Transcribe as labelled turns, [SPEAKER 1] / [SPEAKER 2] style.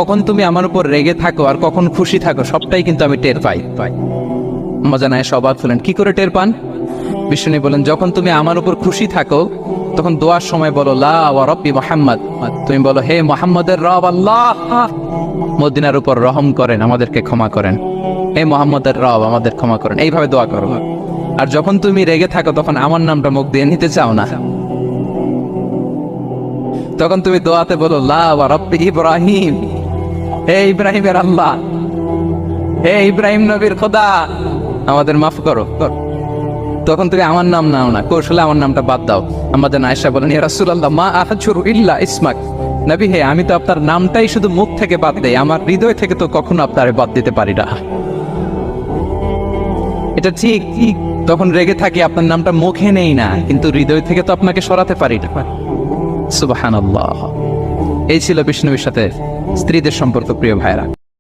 [SPEAKER 1] কখন তুমি আমার উপর রেগে থাকো আর কখন খুশি থাকো সবটাই কিন্তু আমি টের পাই। মজা নাই, সবাক হলেন কি করে টের পান? বিষ্ণু বলেন, যখন তুমি আমার উপর খুশি থাকো তখন দোয়ার সময় বলো লা ওয়া রাব্বি মুহাম্মদ, তুমি বলো হে মুহাম্মদের রব আল্লাহ, মদিনার উপর রহম করেন, আমাদেরকে ক্ষমা করেন, হে মুহাম্মদের রব আমাদের ক্ষমা করেন, এইভাবে দোয়া করো। আর যখন তুমি রেগে থাকো তখন আমার নামটা মুখ দিয়ে নিতে চাও না, তখন তুমি দোয়াতে বলো লা ওয়া রাব্বি ইব্রাহিম, হে ইব্রাহিমের আল্লাহ, হে ইব্রাহিম নবীর খোদা আমাদের মাফ করো। তখন তুমি আমার নাম নাও না, কৌশলে আমার নামটা বাদ দাও। আমাদের আয়েশা বলেন, ইয়া রাসূলুল্লাহ মা আহাজুরু ইল্লা ইসমাক, নবী হে আমি তো আপনার নামটাই শুধু মুখ থেকে বাদ দেই, আমার হৃদয় থেকে তো কখনো আপনারে বাদ দিতে পারি না। এটা ঠিক, তখন রেগে থাকি আপনার নামটা মুখে নেই না, কিন্তু হৃদয় থেকে তো আপনাকে সরাতে পারি না। সুবহানাল্লাহ। এই ছিল বিষ্ণুর সাথে স্ত্রীদের সম্পর্ক, প্রিয় ভাইরা।